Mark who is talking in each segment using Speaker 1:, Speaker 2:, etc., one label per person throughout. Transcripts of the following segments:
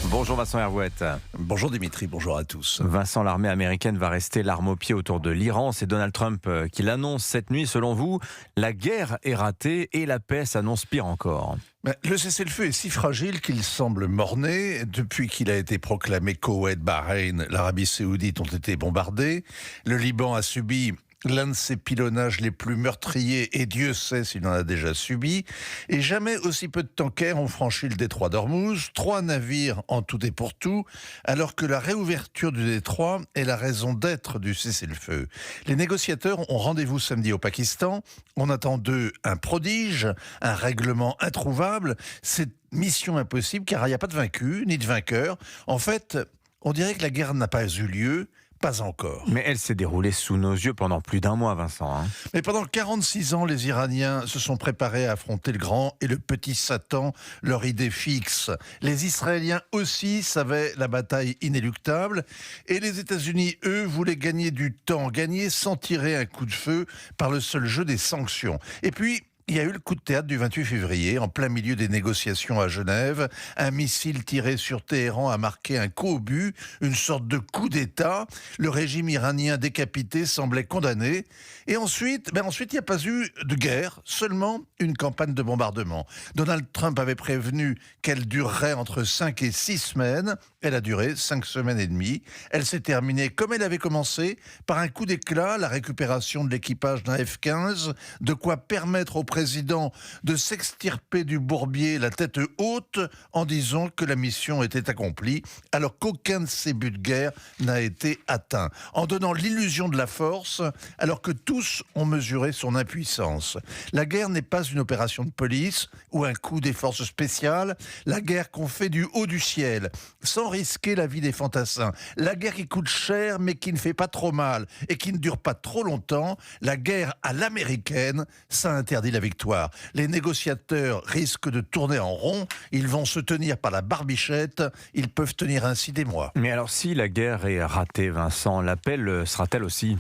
Speaker 1: Bonjour Vincent Hervouette.
Speaker 2: Bonjour Dimitri, bonjour à tous.
Speaker 1: Vincent, l'armée américaine va rester l'arme au pied autour de l'Iran. C'est Donald Trump qui l'annonce cette nuit. Selon vous, la guerre est ratée et la paix s'annonce pire encore.
Speaker 2: Le cessez-le-feu est si fragile qu'il semble mort-né. Depuis qu'il a été proclamé, Koweït, Bahreïn, l'Arabie Saoudite ont été bombardés. Le Liban a subi l'un de ses pilonnages les plus meurtriers, et Dieu sait s'il en a déjà subi. Et jamais aussi peu de tankers ont franchi le détroit d'Ormuz, 3 navires en tout et pour tout, alors que la réouverture du détroit est la raison d'être du cessez-le-feu. Les négociateurs ont rendez-vous samedi au Pakistan. On attend d'eux un prodige, un règlement introuvable. C'est mission impossible car il n'y a pas de vaincu ni de vainqueur. En fait, on dirait que la guerre n'a pas eu lieu. Pas encore.
Speaker 1: Mais elle s'est déroulée sous nos yeux pendant plus d'un mois, Vincent.
Speaker 2: Mais pendant 46 ans, les Iraniens se sont préparés à affronter le grand et le petit Satan, leur idée fixe. Les Israéliens aussi savaient la bataille inéluctable. Et les États-Unis, eux, voulaient gagner du temps, gagner sans tirer un coup de feu par le seul jeu des sanctions. Et puis, il y a eu le coup de théâtre du 28 février, en plein milieu des négociations à Genève. Un missile tiré sur Téhéran a marqué un coup au but, une sorte de coup d'État. Le régime iranien décapité semblait condamné. Et ensuite, il n'y a pas eu de guerre, seulement une campagne de bombardement. Donald Trump avait prévenu qu'elle durerait entre 5 et 6 semaines. Elle a duré 5 semaines et demie. Elle s'est terminée comme elle avait commencé, par un coup d'éclat, la récupération de l'équipage d'un F-15, de quoi permettre au président de s'extirper du bourbier la tête haute en disant que la mission était accomplie alors qu'aucun de ses buts de guerre n'a été atteint, en donnant l'illusion de la force alors que tous ont mesuré son impuissance. La guerre n'est pas une opération de police ou un coup des forces spéciales, la guerre qu'on fait du haut du ciel sans risquer la vie des fantassins, la guerre qui coûte cher mais qui ne fait pas trop mal et qui ne dure pas trop longtemps, la guerre à l'américaine, ça interdit la victoire. Les négociateurs risquent de tourner en rond, ils vont se tenir par la barbichette, ils peuvent tenir ainsi des mois.
Speaker 1: Mais alors si la guerre est ratée, Vincent, l'appel sera-t-elle aussi ?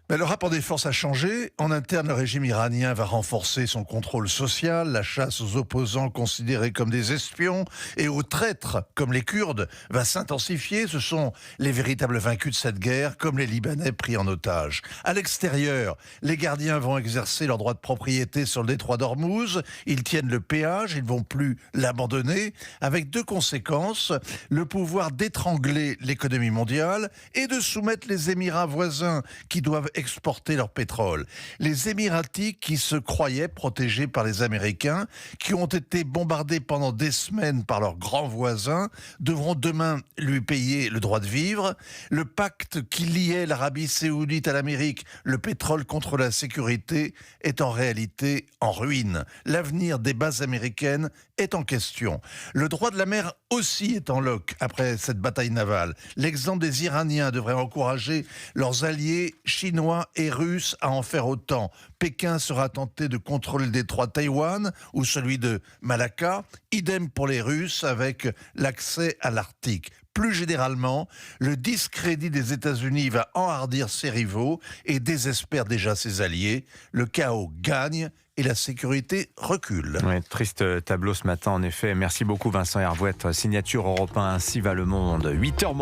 Speaker 2: Mais le rapport des forces a changé. En interne, le régime iranien va renforcer son contrôle social, la chasse aux opposants considérés comme des espions et aux traîtres, comme les Kurdes, va s'intensifier. Ce sont les véritables vaincus de cette guerre, comme les Libanais pris en otage. À l'extérieur, les gardiens vont exercer leur droit de propriété sur le détroit d'Ormuz. Ils tiennent le péage, ils ne vont plus l'abandonner, avec 2 conséquences. Le pouvoir d'étrangler l'économie mondiale et de soumettre les Émirats voisins qui doivent exporter leur pétrole. Les Émiratis qui se croyaient protégés par les Américains, qui ont été bombardés pendant des semaines par leurs grands voisins, devront demain lui payer le droit de vivre. Le pacte qui liait l'Arabie Saoudite à l'Amérique, le pétrole contre la sécurité, est en réalité en ruine. L'avenir des bases américaines est en question. Le droit de la mer aussi est en loc après cette bataille navale. L'exemple des Iraniens devrait encourager leurs alliés chinois et russes à en faire autant. Pékin sera tenté de contrôler le détroit de Taïwan ou celui de Malacca. Idem pour les Russes avec l'accès à l'Arctique. Plus généralement, le discrédit des États-Unis va enhardir ses rivaux et désespère déjà ses alliés. Le chaos gagne et la sécurité recule.
Speaker 1: Ouais, triste tableau ce matin, en effet. Merci beaucoup Vincent Hervouette. Signature Europe 1, ainsi va le monde. 8h